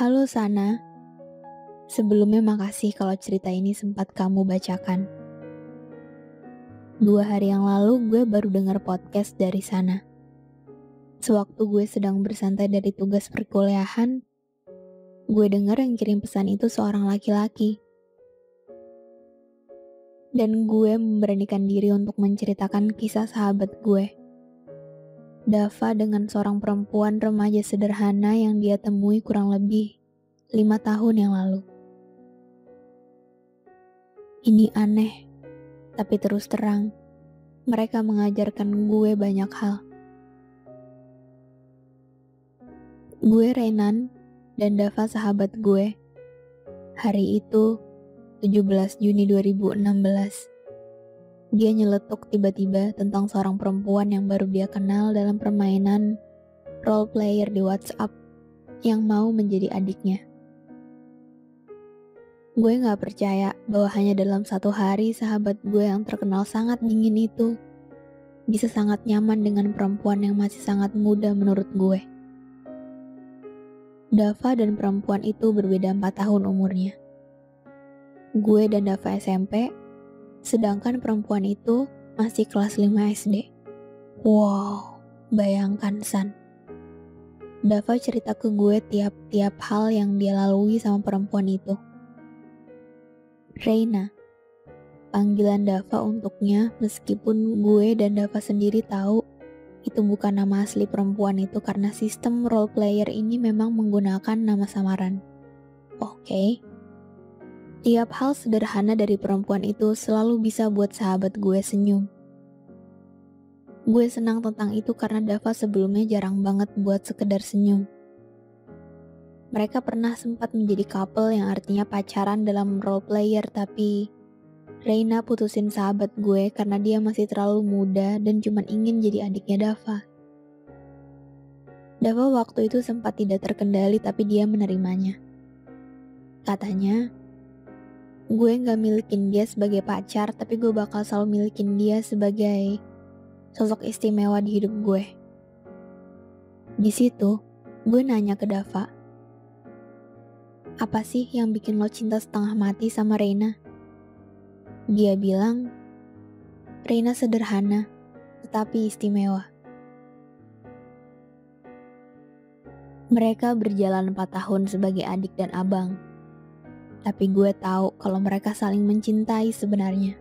Halo Sana, sebelumnya makasih kalau cerita ini sempat kamu bacakan. 2 hari yang lalu gue baru dengar podcast dari Sana. Sewaktu gue sedang bersantai dari tugas perkuliahan, gue dengar yang kirim pesan itu seorang laki-laki. Dan gue memberanikan diri untuk menceritakan kisah sahabat gue. Dava dengan seorang perempuan remaja sederhana yang dia temui kurang lebih 5 tahun yang lalu. Ini aneh, tapi terus terang, mereka mengajarkan gue banyak hal. Gue Renan dan Dava sahabat gue. Hari itu 17 Juni 2016. Dia nyeletuk tiba-tiba tentang seorang perempuan yang baru dia kenal dalam permainan role player di WhatsApp yang mau menjadi adiknya. Gue gak percaya bahwa hanya dalam 1 hari sahabat gue yang terkenal sangat dingin itu bisa sangat nyaman dengan perempuan yang masih sangat muda menurut gue. Dava dan perempuan itu berbeda 4 tahun umurnya. Gue dan Dava SMP, sedangkan perempuan itu masih kelas 5 SD. Wow, bayangkan San. Dava cerita ke gue tiap-tiap hal yang dia lalui sama perempuan itu. Reina, panggilan Dava untuknya meskipun gue dan Dava sendiri tahu itu bukan nama asli perempuan itu karena sistem role player ini memang menggunakan nama samaran. Oke. Tiap hal sederhana dari perempuan itu selalu bisa buat sahabat gue senyum. Gue senang tentang itu karena Dava sebelumnya jarang banget buat sekedar senyum. Mereka pernah sempat menjadi couple yang artinya pacaran dalam role player, tapi Reina putusin sahabat gue karena dia masih terlalu muda dan cuma ingin jadi adiknya Dava. Dava waktu itu sempat tidak terkendali tapi dia menerimanya. Katanya, gue gak milikin dia sebagai pacar, tapi gue bakal selalu milikin dia sebagai sosok istimewa di hidup gue. Di situ, gue nanya ke Dava, apa sih yang bikin lo cinta setengah mati sama Reina? Dia bilang, Reina sederhana, tetapi istimewa. Mereka berjalan 4 tahun sebagai adik dan abang. Tapi gue tahu kalau mereka saling mencintai sebenarnya.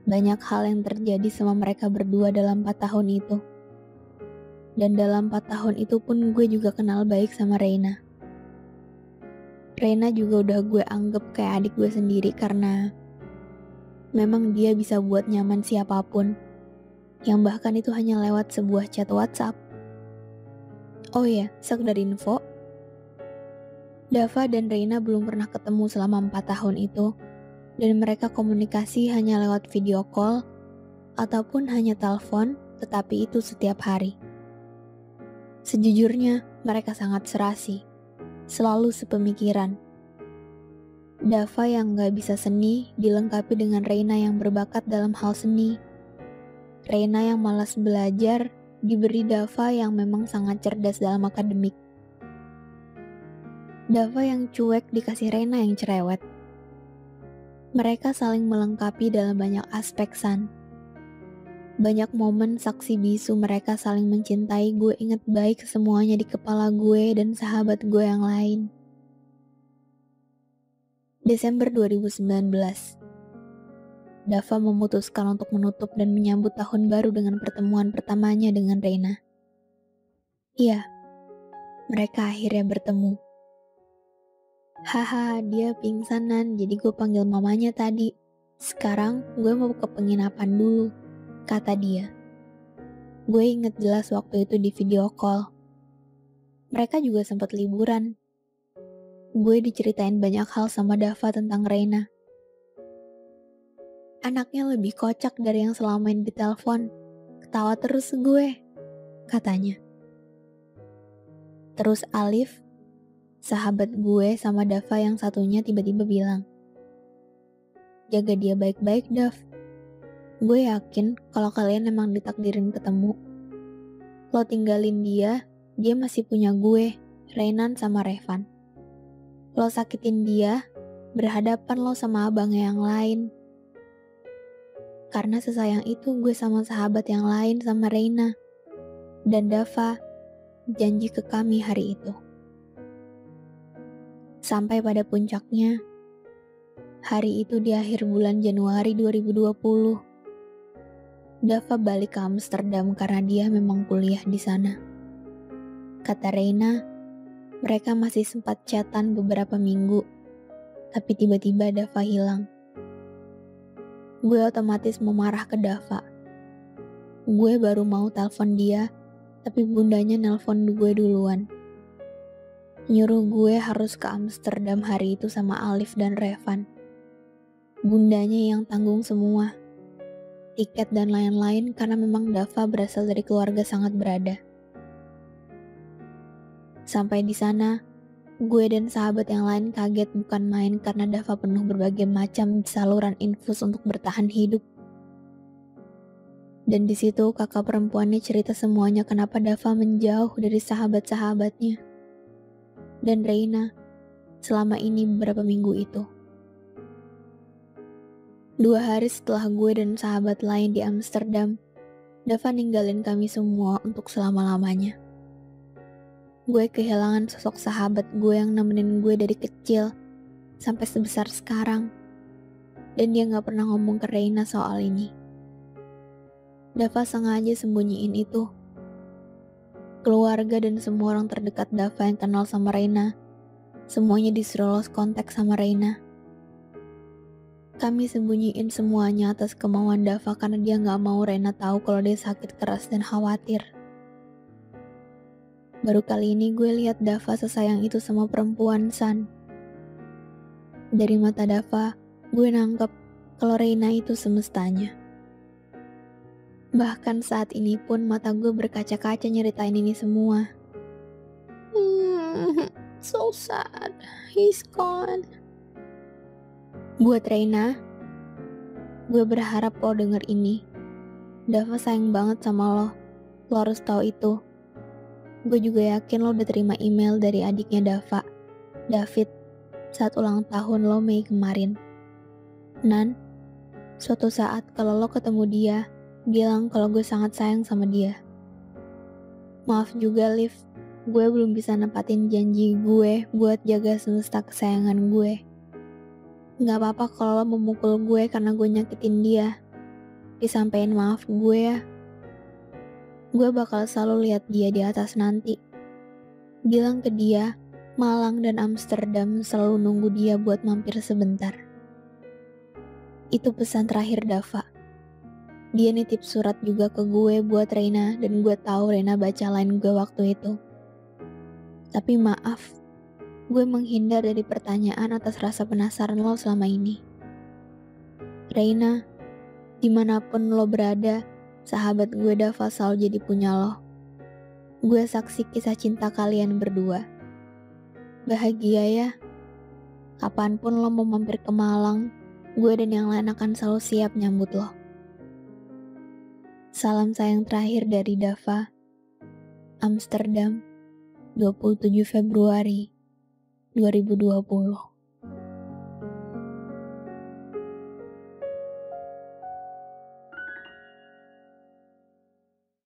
Banyak hal yang terjadi sama mereka berdua dalam 4 tahun itu. Dan dalam 4 tahun itu pun gue juga kenal baik sama Reina. Reina juga udah gue anggap kayak adik gue sendiri karena memang dia bisa buat nyaman siapapun. Yang bahkan itu hanya lewat sebuah chat WhatsApp. Oh iya, sekedar info, Dava dan Reina belum pernah ketemu selama 4 tahun itu, dan mereka komunikasi hanya lewat video call ataupun hanya telepon, tetapi itu setiap hari. Sejujurnya, mereka sangat serasi, selalu sepemikiran. Dava yang gak bisa seni dilengkapi dengan Reina yang berbakat dalam hal seni. Reina yang malas belajar diberi Dava yang memang sangat cerdas dalam akademik. Dava yang cuek dikasih Reina yang cerewet. Mereka saling melengkapi dalam banyak aspek San. Banyak momen saksi bisu mereka saling mencintai gue inget baik semuanya di kepala gue dan sahabat gue yang lain. Desember 2019. Dava memutuskan untuk menutup dan menyambut tahun baru dengan pertemuan pertamanya dengan Reina. Iya, mereka akhirnya bertemu. Haha, dia pingsanan, jadi gue panggil mamanya tadi. Sekarang gue mau ke penginapan dulu, kata dia. Gue inget jelas waktu itu di video call. Mereka juga sempat liburan. Gue diceritain banyak hal sama Dava tentang Reina. Anaknya lebih kocak dari yang selama ini di telepon. Ketawa terus gue, katanya. Terus Alif, sahabat gue sama Dava yang satunya tiba-tiba bilang, jaga dia baik-baik Dav. Gue yakin kalau kalian emang ditakdirin ketemu. Lo tinggalin dia, dia masih punya gue. Reynan sama Revan. Lo sakitin dia, berhadapan lo sama abangnya yang lain. Karena sesayang itu gue sama sahabat yang lain sama Reina. Dan Dava janji ke kami hari itu. Sampai pada puncaknya, hari itu di akhir bulan Januari 2020. Dava balik ke Amsterdam karena dia memang kuliah di sana. Kata Reina, mereka masih sempat chatan beberapa minggu, tapi tiba-tiba Dava hilang. Gue otomatis memarah ke Dava. Gue baru mau telepon dia, tapi bundanya nelpon gue duluan. Nyuruh gue harus ke Amsterdam hari itu sama Alif dan Revan. Bundanya yang tanggung semua. Tiket dan lain-lain karena memang Dava berasal dari keluarga sangat berada. Sampai di sana, gue dan sahabat yang lain kaget bukan main karena Dava penuh berbagai macam saluran infus untuk bertahan hidup. Dan di situ kakak perempuannya cerita semuanya kenapa Dava menjauh dari sahabat-sahabatnya. Dan Reina selama ini beberapa minggu itu. 2 hari setelah gue dan sahabat lain di Amsterdam, Dava ninggalin kami semua untuk selama-lamanya. Gue kehilangan sosok sahabat gue yang nemenin gue dari kecil sampai sebesar sekarang. Dan dia gak pernah ngomong ke Reina soal ini. Dava sengaja sembunyiin itu. Keluarga dan semua orang terdekat Dava yang kenal sama Reina, semuanya disuruh lost kontak sama Reina. Kami sembunyiin semuanya atas kemauan Dava karena dia gak mau Reina tahu kalau dia sakit keras dan khawatir. Baru kali ini gue lihat Dava sesayang itu sama perempuan, San. Dari mata Dava, gue nangkep kalau Reina itu semestanya. Bahkan saat ini pun mata gue berkaca-kaca nyeritain ini semua. So sad, he's gone. Buat Reina, gue berharap lo denger ini. Dava sayang banget sama lo. Lo harus tahu itu. Gue juga yakin lo udah terima email dari adiknya Dava, David, saat ulang tahun lo Mei kemarin. Nan, suatu saat kalau lo ketemu dia, bilang kalau gue sangat sayang sama dia. Maaf juga, Liv. Gue belum bisa nepatin janji gue buat jaga semesta kesayangan gue. Gak apa-apa kalau lo memukul gue karena gue nyakitin dia. Disampein maaf gue ya. Gue bakal selalu lihat dia di atas nanti. Bilang ke dia, Malang dan Amsterdam selalu nunggu dia buat mampir sebentar. Itu pesan terakhir Dava. Dia nitip surat juga ke gue buat Reina dan gue tahu Reina baca line gue waktu itu. Tapi maaf, gue menghindar dari pertanyaan atas rasa penasaran lo selama ini. Reina, dimanapun lo berada, sahabat gue Dava selalu jadi punya lo. Gue saksi kisah cinta kalian berdua. Bahagia ya. Kapanpun lo mau mampir ke Malang, gue dan yang lain akan selalu siap nyambut lo. Salam sayang terakhir dari Dava, Amsterdam, 27 Februari 2020.